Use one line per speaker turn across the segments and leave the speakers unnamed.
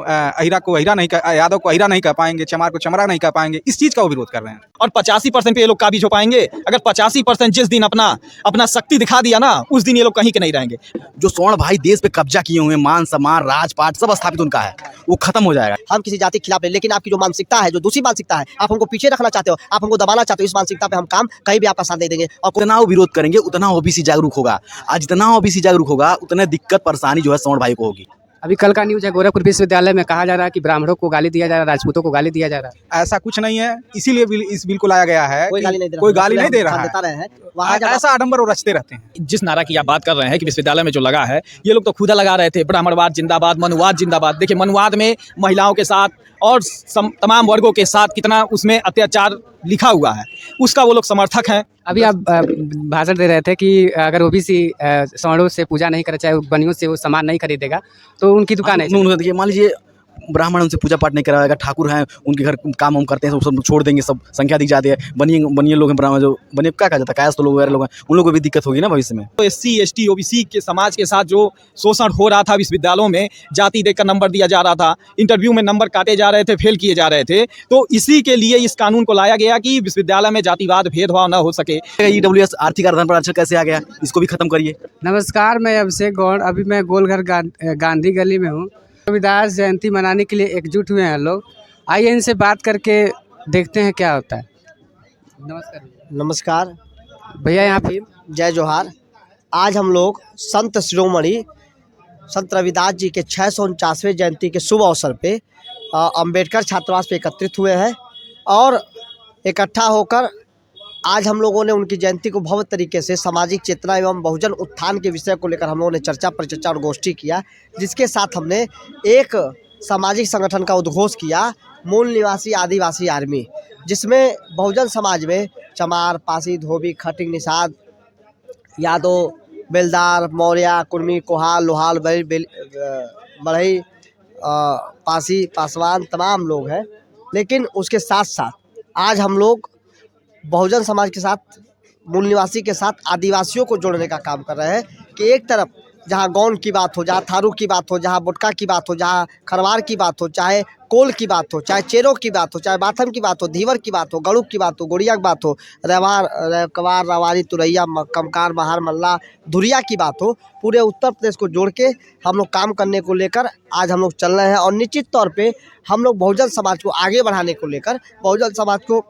अहिरा को अहिरा नहीं यादव को अहिरा नहीं कह पाएंगे, चमार को चमरा नहीं कह पाएंगे, इस चीज़ का वो विरोध कर रहे हैं।
और 85% पे ये लोग काबिज हो पाएंगे। अगर 85% जिस दिन अपना शक्ति दिखा दिया ना, उस दिन ये लोग कहीं के नहीं रहेंगे।
जो स्वर्ण भाई देश पे कब्जा किए हुए, मान सम्मान राजपाट सब स्थापित उनका है, वो खत्म हो जाएगा।
हम किसी जाति के खिलाफ नहीं, लेकिन आपकी जो मानसिकता है, जो दूसरी मानसिकता है, आप हमको पीछे रखना चाहते हो, आप हमको दबाना चाहते हो, इस मानसिकता पे हम काम कहीं भी आपका साथ नहीं देंगे।
और जितना वो विरोध करेंगे उतना ओबीसी जागरूक होगा, आज जितना ओबीसी जागरूक होगा उतने दिक्कत परेशानी जो है स्वर्ण भाई को होगी।
अभी कल का न्यूज़ है, गोरखपुर विश्वविद्यालय में कहा जा रहा है कि ब्राह्मणों को गाली दिया जा रहा है, राजपूतों को गाली दिया जा रहा है।
ऐसा कुछ नहीं है, इसीलिए इस बिल को लाया गया है।
कोई गाली नहीं दे रहा,
कोई गाली नहीं दे रहा
है।
वहाँ ऐसा आडंबर वो रचते रहते हैं।
जिस नारा की आप बात कर रहे हैं कि विश्वविद्यालय में जो लगा है, ये लोग तो खुदा लगा रहे थे, ब्राह्मणवाद जिंदाबाद, मनुवाद जिंदाबाद। देखिए, मनुवाद में महिलाओं के साथ और तमाम वर्गों के साथ कितना उसमें अत्याचार लिखा हुआ है, उसका वो लोग समर्थक हैं।
अभी आप भाषण दे रहे थे कि अगर ओबीसी सवर्णों से पूजा नहीं करे, चाहे बनियों से वो सामान नहीं खरीदेगा तो उनकी दुकान है।
देखिए, मान लीजिए ब्राह्मण उनसे पूजा पाठ नहीं कराएगा, ठाकुर हैं उनके घर काम वाम करते हैं, सब छोड़ देंगे, सब संख्या दिख जाती है। बनिए लोग हैं, ब्राह्मण जो बनिए क्या कहा जाता है, कायस्थ लोग वगैरह लोग हैं, उन लोगों को भी दिक्कत होगी ना भविष्य में।
तो SC ST OBC के समाज के साथ जो शोषण हो रहा था विश्वविद्यालयों में, जाति देखकर नंबर दिया जा रहा था, इंटरव्यू में नंबर काटे जा रहे थे, फेल किए जा रहे थे, तो इसी के लिए इस कानून को लाया गया कि विश्वविद्यालय में जातिवाद भेदभाव न हो सके।
EWS आर्थिक आधार पर आरक्षण कैसे आ गया, इसको भी खत्म करिए।
नमस्कार, मैं अभिषेक गौड़। अभी मैं गोलघर गांधी गली में हूँ। रविदास जयंती मनाने के लिए एकजुट हुए हैं लोग। आइए इनसे बात करके देखते हैं क्या होता है। नमस्कार।
नमस्कार
भैया, यहाँ पे
जय जोहार। आज हम लोग संत शिरोमणि संत रविदास जी के 649वें जयंती के शुभ अवसर पे अंबेडकर छात्रावास पे एकत्रित हुए हैं और इकट्ठा होकर आज हम लोगों ने उनकी जयंती को भव्य तरीके से सामाजिक चेतना एवं बहुजन उत्थान के विषय को लेकर हम लोगों ने चर्चा परिचर्चा और गोष्ठी किया, जिसके साथ हमने एक सामाजिक संगठन का उद्घोष किया, मूल निवासी आदिवासी आर्मी, जिसमें बहुजन समाज में चमार, पासी, धोबी, खटिंग, निषाद, यादव, बेलदार, मौर्य, कुर्मी, कोहाल, लोहाल, बढ़ई, पासी, पासवान तमाम लोग हैं। लेकिन उसके साथ साथ आज हम लोग बहुजन समाज के साथ, मूल निवासी के साथ आदिवासियों को जोड़ने का काम कर रहे हैं कि एक तरफ जहां गौंड की बात हो, जहां थारू की बात हो, जहां बुटका की बात हो, जहां खरवार की बात हो, चाहे कोल की बात हो, चाहे चेरो की बात हो, चाहे बाथम की बात हो, धीवर की बात हो, गड़ुक की बात हो, गुड़िया की बात हो, कवार, रवारी, तुरैया, कमकार, महार, मल्ला, धुरिया की बात हो, पूरे उत्तर प्रदेश को जोड़ के हम लोग काम करने को लेकर आज हम लोग चल रहे हैं। और निश्चित तौर पर हम लोग बहुजन समाज को आगे बढ़ाने को लेकर, बहुजन समाज को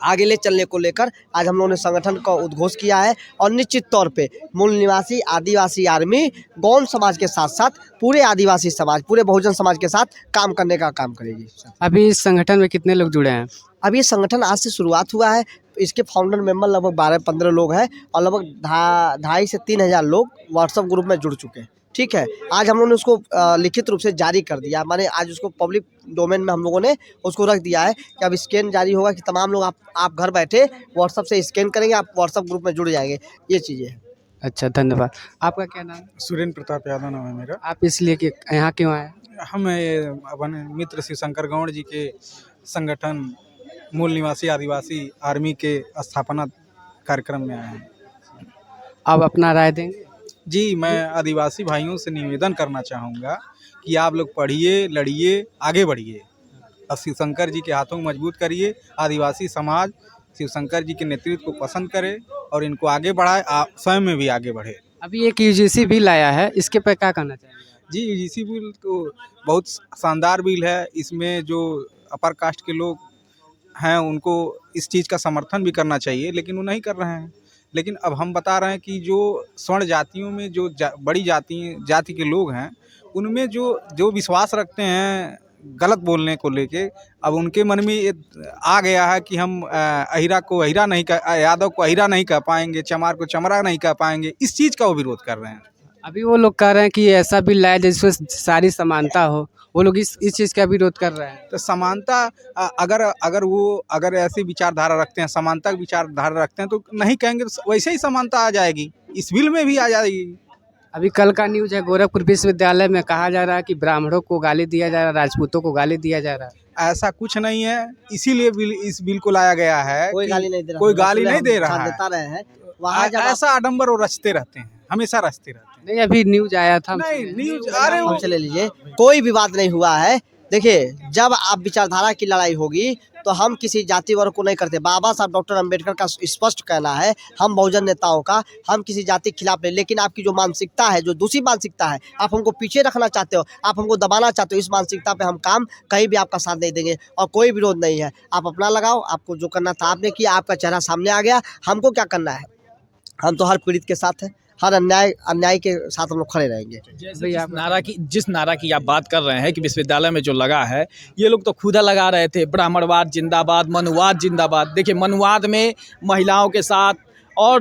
आगे ले चलने को लेकर आज हम लोगों ने संगठन का उद्घोष किया है। और निश्चित तौर पे मूल निवासी आदिवासी आर्मी गौंड समाज के साथ साथ पूरे आदिवासी समाज, पूरे बहुजन समाज के साथ काम करने का काम करेगी।
अभी इस संगठन में कितने लोग जुड़े हैं?
अभी संगठन आज से शुरुआत हुआ है। इसके फाउंडर मेंबर लगभग 12-15 लोग हैं और लगभग 2,500 से 3,000 लोग व्हाट्सएप ग्रुप में जुड़ चुके हैं। ठीक है, आज हम लोगों ने उसको लिखित रूप से जारी कर दिया, माने आज उसको पब्लिक डोमेन में हम लोगों ने उसको रख दिया है कि अब स्कैन जारी होगा कि तमाम लोग आप घर बैठे व्हाट्सएप से स्कैन करेंगे, आप व्हाट्सएप ग्रुप में जुड़ जाएंगे। ये चीज़ें हैं।
अच्छा, धन्यवाद। आपका क्या नाम?
सुरेंद्र प्रताप यादव नाम है मेरा।
आप इसलिए कि यहाँ क्यों आए?
हम अपने मित्र शिवशंकर गौड़ जी के संगठन मूल निवासी आदिवासी आर्मी के स्थापना कार्यक्रम में आए हैं।
आप अपना राय देंगे?
जी, मैं आदिवासी भाइयों से निवेदन करना चाहूँगा कि आप लोग पढ़िए, लड़िए, आगे बढ़िए और शिवशंकर जी के हाथों को मजबूत करिए। आदिवासी समाज शिवशंकर जी के नेतृत्व को पसंद करे और इनको आगे बढ़ाए, आप स्वयं में भी आगे बढ़े।
अभी एक UGC बिल आया है, इसके पे क्या कहना चाहिए?
जी, UGC बिल तो बहुत शानदार बिल है। इसमें जो अपर कास्ट के लोग हैं उनको इस चीज़ का समर्थन भी करना चाहिए, लेकिन वो नहीं कर रहे हैं। लेकिन अब हम बता रहे हैं कि जो स्वर्ण जातियों में जो बड़ी जाति के लोग हैं, उनमें जो विश्वास रखते हैं गलत बोलने को लेके, अब उनके मन में ये आ गया है कि हम अहिरा को अहिरा नहीं कह, यादव को अहिरा नहीं कह पाएंगे, चमार को चमरा नहीं कह पाएंगे, इस चीज़ का वो विरोध कर रहे हैं।
अभी वो लोग कह रहे हैं कि ऐसा बिल लाए जिसमें सारी समानता हो, वो लोग इस चीज़ का विरोध कर रहे हैं।
तो समानता अगर ऐसी विचारधारा रखते हैं, समानता की विचारधारा रखते हैं, तो नहीं कहेंगे तो वैसे ही समानता आ जाएगी, इस बिल में भी आ जाएगी।
अभी कल का न्यूज़ है, गोरखपुर विश्वविद्यालय में कहा जा रहा है कि ब्राह्मणों को गाली दिया जा रहा है, राजपूतों को गाली दिया जा रहा है।
ऐसा कुछ नहीं है, इसीलिए इस बिल को लाया गया है।
कोई गाली नहीं दे रहा,
कोई गाली नहीं दे रहा है।
देता रहे हैं।
वहाँ ऐसा आडंबर वो रचते रहते हैं, हमेशा रचते रहते हैं।
नहीं, अभी न्यूज आया था।
नहीं न्यूज अरे वो
हमसे ले लीजिए, कोई विवाद नहीं हुआ है। देखिए, जब आप विचारधारा की लड़ाई होगी तो हम किसी जाति वर्ग को नहीं करते। बाबा साहब डॉक्टर अंबेडकर का स्पष्ट कहना है, हम बहुजन नेताओं का, हम किसी जाति के खिलाफ नहीं। लेकिन आपकी जो मानसिकता है, जो दूसरी मानसिकता है, आप हमको पीछे रखना चाहते हो, आप हमको दबाना चाहते हो, इस मानसिकता पे हम काम कहीं भी आपका साथ नहीं देंगे और कोई विरोध नहीं है। आप अपना लगाओ, आपको जो करना था आपने किया, आपका चेहरा सामने आ गया। हमको क्या करना है? हम तो हर पीड़ित के साथ हैं, हर अन्याय के साथ हम लोग खड़े रहेंगे।
जैसे जिस नारा की आप बात कर रहे हैं कि विश्वविद्यालय में जो लगा है, ये लोग तो खुदा लगा रहे थे, ब्राह्मणवाद जिंदाबाद, मनुवाद जिंदाबाद। देखिए, मनुवाद में महिलाओं के साथ और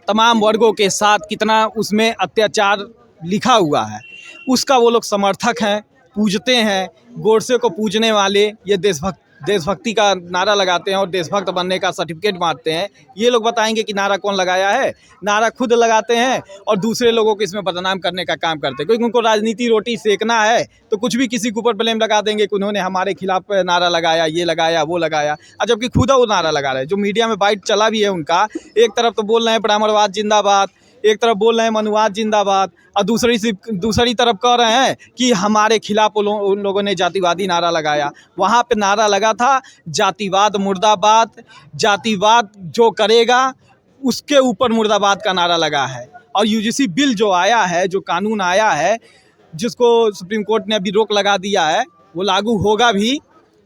तमाम वर्गों के साथ कितना उसमें अत्याचार लिखा हुआ है, उसका वो लोग समर्थक हैं, पूजते हैं। गोडसे को पूजने वाले ये देशभक्ति का नारा लगाते हैं और देशभक्त बनने का सर्टिफिकेट बांटते हैं। ये लोग बताएंगे कि नारा कौन लगाया है? नारा खुद लगाते हैं और दूसरे लोगों को इसमें बदनाम करने का काम करते हैं। क्योंकि उनको राजनीति रोटी सेकना है तो कुछ भी किसी के ऊपर ब्लेम लगा देंगे कि उन्होंने हमारे खिलाफ नारा लगाया, ये लगाया, वो लगाया, और जबकि खुदा वो नारा लगा रहे हैं। जो मीडिया में बाइट चला भी है उनका, एक तरफ तो बोल रहे हैं ब्राह्मणवाद जिंदाबाद, एक तरफ बोल रहे हैं मनुवाद जिंदाबाद, और दूसरी तरफ कह रहे हैं कि हमारे खिलाफ उन लोगों ने जातिवादी नारा लगाया। वहाँ पे नारा लगा था जातिवाद मुर्दाबाद, जातिवाद जो करेगा उसके ऊपर मुर्दाबाद का नारा लगा है। और यूजीसी बिल जो आया है, जो कानून आया है, जिसको सुप्रीम कोर्ट ने अभी रोक लगा दिया है, वो लागू होगा भी,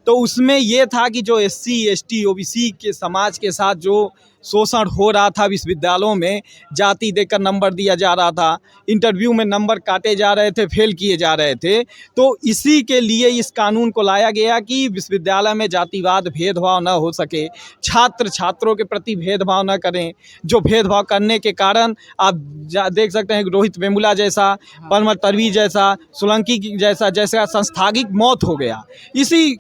तो उसमें ये था कि जो SC ST OBC के समाज के साथ जो शोषण हो रहा था विश्वविद्यालयों में, जाति देकर नंबर दिया जा रहा था, इंटरव्यू में नंबर काटे जा रहे थे, फेल किए जा रहे थे, तो इसी के लिए इस कानून को लाया गया कि विश्वविद्यालय में जातिवाद भेदभाव न हो सके, छात्र छात्रों के प्रति भेदभाव न करें। जो भेदभाव करने के कारण आप देख सकते हैं रोहित वेमुला जैसा, परमल तरवी जैसा, सोलंकी जैसा संस्थागिक मौत हो गया। इसी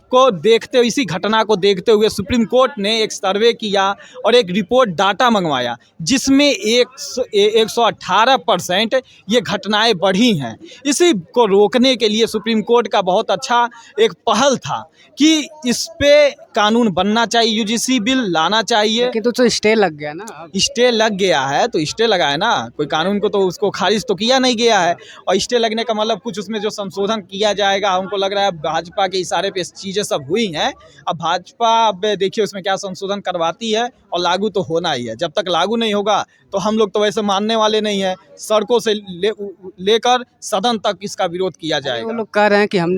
घटना को देखते हुए सुप्रीम कोर्ट ने एक सर्वे किया और एक रिपोर्ट डाटा मंगवाया, जिसमें 118% ये घटनाएं बढ़ी हैं। इसी को रोकने के लिए सुप्रीम कोर्ट का बहुत अच्छा एक पहल था कि इस पे कानून बनना चाहिए, UGC बिल लाना चाहिए।
लेकिन तो स्टे लग गया ना।
स्टे लग गया है तो स्टे लगा है ना, कोई कानून को तो उसको खारिज तो किया नहीं गया है। और स्टे लगने का मतलब कुछ उसमें जो संशोधन किया जाएगा, हमको लग रहा है भाजपा के इशारे पे चीज़ें सब हुई हैं। अब भाजपा अब देखिए उसमें क्या संशोधन करवाती है, और लागू तो होना ही है। जब तक लागू नहीं होगा तो हम लोग तो वैसे मानने वाले नहीं हैं। सड़कों से लेकर सदन तक इसका विरोध किया
वो
जाएगा।
लोग कह रहे हैं कि हम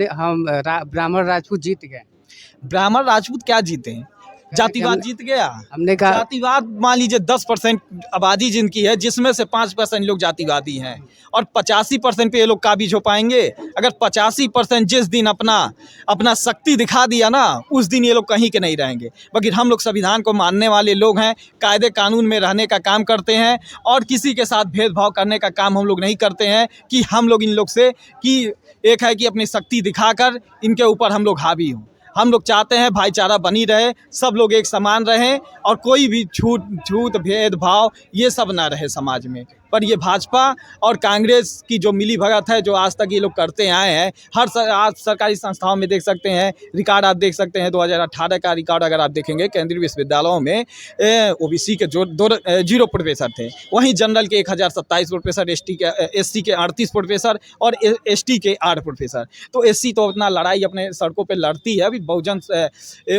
ब्राह्मण राजपूत जीत गए।
ब्राह्मण राजपूत क्या जीते हैं? जातिवाद जीत गया।
हमने कहा
जातिवाद मान लीजिए 10% आबादी जिनकी है, जिसमें से 5% लोग जातिवादी हैं, और 85% पे ये लोग काबिज हो पाएंगे। अगर 85% जिस दिन अपना शक्ति दिखा दिया ना, उस दिन ये लोग कहीं के नहीं रहेंगे। बाकी हम लोग संविधान को मानने वाले लोग हैं, कायदे कानून में रहने का काम करते हैं, और किसी के साथ भेदभाव करने का काम हम लोग नहीं करते हैं कि हम लोग इन लोग से कि एक है कि अपनी शक्ति दिखाकर इनके ऊपर हम लोग हावी हों। हम लोग चाहते हैं भाईचारा बनी रहे, सब लोग एक समान रहें, और कोई भी छूत भेदभाव ये सब ना रहे समाज में। पर ये भाजपा और कांग्रेस की जो मिली भगत है, जो आज तक ये लोग करते आए हैं, आज सरकारी संस्थाओं में देख सकते हैं, रिकॉर्ड आप देख सकते हैं, 2018 का रिकॉर्ड अगर आप देखेंगे, केंद्रीय विश्वविद्यालयों में OBC के जो 0 प्रोफेसर थे, वहीं जनरल के 1027 प्रोफेसर, SC के 38 प्रोफेसर और ST के 8 प्रोफेसर। तो SC तो उतना लड़ाई अपने सड़कों पर लड़ती है, अभी बहुजन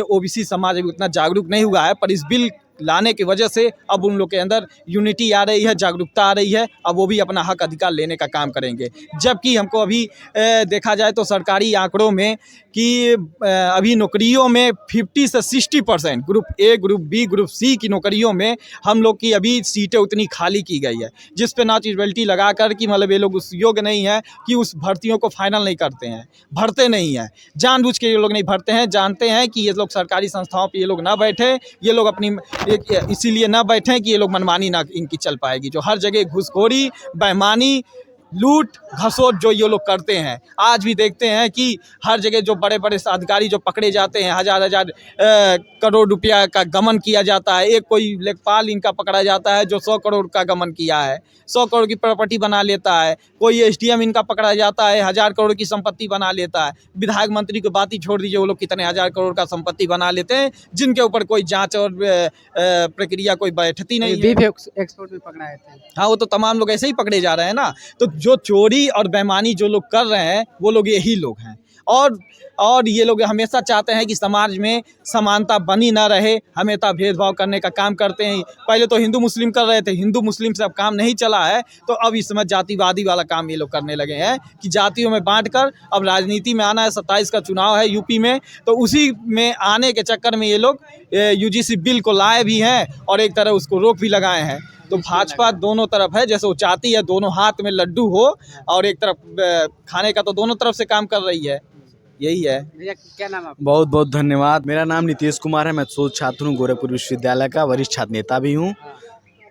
OBC समाज अभी उतना जागरूक नहीं हुआ है। पर इस बिल लाने की वजह से अब उन लोग के अंदर यूनिटी आ रही है, जागरूकता आ रही है, अब वो भी अपना हक अधिकार लेने का काम करेंगे। जबकि हमको अभी देखा जाए तो सरकारी आंकड़ों में कि अभी नौकरियों में 50 से 60% group A, group B, group C की नौकरियों में हम लोग की अभी सीटें उतनी खाली की गई है, जिस पे नॉट इलिजिबिलिटी लगा कर कि मतलब ये लोग उस योग्य नहीं है कि उस भर्तियों को फाइनल नहीं करते हैं, भरते नहीं हैं, जानबूझ के ये लोग नहीं भरते हैं। जानते हैं कि ये लोग सरकारी संस्थाओं पर ये लोग ना बैठे, ये लोग अपनी इसीलिए ना बैठें कि ये लोग मनमानी ना इनकी चल पाएगी। जो हर जगह घूसखोरी, बेईमानी लूट घसोट जो ये लोग करते हैं। आज भी देखते हैं कि हर जगह जो बड़े बड़े अधिकारी जो पकड़े जाते हैं, हजार हजार करोड़ रुपया का गमन किया जाता है। एक कोई लेखपाल इनका पकड़ा जाता है जो 100 करोड़ का गमन किया है, 100 करोड़ की प्रॉपर्टी बना लेता है। कोई एसडीएम इनका पकड़ा जाता है, 1000 करोड़ की संपत्ति बना लेता है। विधायक मंत्री को बात ही छोड़ दीजिए, वो लोग कितने 1000 करोड़ का संपत्ति बना लेते हैं, जिनके ऊपर कोई जांच और प्रक्रिया कोई बैठती नहीं है।
बीफ एक्सपोर्ट में पकड़ाए थे।
हाँ, वो तो तमाम लोग ऐसे ही पकड़े जा रहे हैं ना। तो जो चोरी और बेईमानी जो लोग कर रहे हैं वो लोग यही लोग हैं। और ये लोग हमेशा चाहते हैं कि समाज में समानता बनी ना रहे, हमेशा भेदभाव करने का काम करते हैं। पहले तो हिंदू मुस्लिम कर रहे थे, हिंदू मुस्लिम से अब काम नहीं चला है, तो अब इस समय जातिवादी वाला काम ये लोग करने लगे हैं कि जातियों में बांटकर अब राजनीति में आना है। 27 का चुनाव है यूपी में, तो उसी में आने के चक्कर में ये लोग यूजीसी बिल को लाए भी हैं और एक तरह उसको रोक भी लगाए हैं। तो भाजपा दोनों तरफ है, जैसे वो चाहती है दोनों हाथ में लड्डू हो और एक तरफ खाने का, तो दोनों तरफ से काम कर रही है। यही है।
भैया क्या नाम है आपका?
बहुत बहुत धन्यवाद। मेरा नाम नीतीश कुमार है। मैं शोध छात्र हूँ, गोरखपुर विश्वविद्यालय का वरिष्ठ छात्र नेता भी हूँ।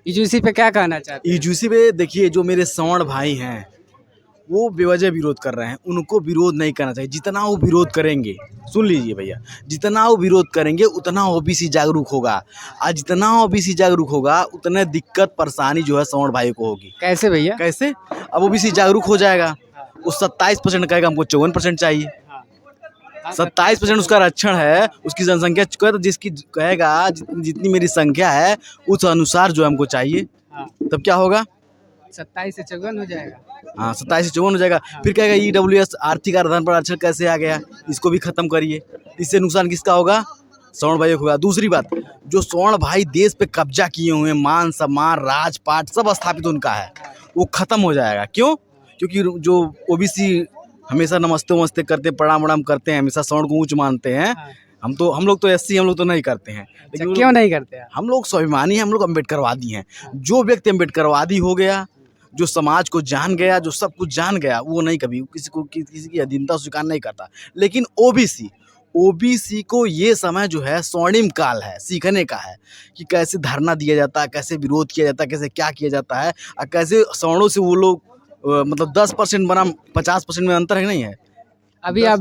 यूजीसी पे क्या कहना चाहते हैं?
यूजीसी पे देखिए, जो मेरे सवर्ण भाई हैं वो बेवजह विरोध कर रहे हैं। उनको विरोध नहीं करना चाहिए। जितना वो विरोध करेंगे, सुन लीजिए भैया, जितना वो विरोध करेंगे उतना ओबीसी जागरूक होगा। आज जितना ओबीसी जागरूक होगा उतने दिक्कत परेशानी जो है सवर्ण भाई को होगी।
कैसे भैया?
कैसे? अब ओबीसी जागरूक हो जाएगा, उस 27% कहेगा हमको 54% चाहिए। 27% उसका आरक्षण है, उसकी जनसंख्या तो जिसकी कहेगा जितनी मेरी संख्या है उस अनुसार जो हमको चाहिए, तब क्या होगा?
27 से 54 हो जाएगा।
हाँ, 27 से 54 हो जाएगा। फिर कहेगा ईडब्ल्यूएस आर्थिक आधार पर आरक्षण कैसे आ गया, इसको भी खत्म करिए। इससे नुकसान किसका होगा? सवर्ण भाई को होगा। दूसरी बात, जो सवर्ण भाई देश पे कब्जा किए हुए, मान सम्मान राजपाट सब स्थापित उनका है, वो खत्म हो जाएगा। क्यों? क्योंकि जो ओबीसी हमेशा नमस्ते वमस्ते करते, प्रणाम वणाम करते हैं, हमेशा सवर्ण को ऊंच मानते हैं। हम लोग तो एससी, हम लोग तो नहीं करते हैं। लेकिन
क्यों नहीं करते हैं?
हम लोग स्वाभिमानी हैं, हम लोग अम्बेडकरवादी हैं। जो व्यक्ति अम्बेडकरवादी हो गया, जो समाज को जान गया, जो सब कुछ जान गया, वो नहीं कभी किसी की अधीनता स्वीकार नहीं करता। लेकिन ओबीसी को ये समय जो है स्वर्णिम काल है, सीखने का है कि कैसे धरना दिया जाता है, कैसे विरोध किया जाता है, कैसे क्या किया जाता है, और कैसे सवर्णों से वो लोग मतलब 10% बनाम 50% में अंतर है, नहीं है।
अभी आप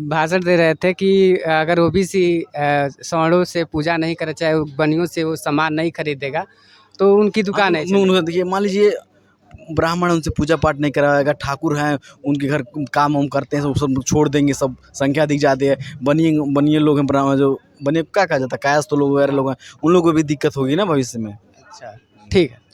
भाषण दे रहे थे कि अगर ओबीसी सवर्णों से पूजा नहीं करे, चाहे बनियों से वो सामान नहीं खरीदेगा, तो उनकी दुकान है।
देखिए, मान लीजिए ब्राह्मण उनसे पूजा पाठ नहीं कराएगा, ठाकुर हैं उनके घर काम वाम करते हैं, सब छोड़ देंगे, सब संख्या दिख जाती है। बनिए लोग हैं, ब्राह्मण जो बनिए क्या कहा जाता है, कायस्थ लोग वगैरह लोग हैं, उन लोगों को भी दिक्कत होगी ना भविष्य में।
अच्छा, ठीक है।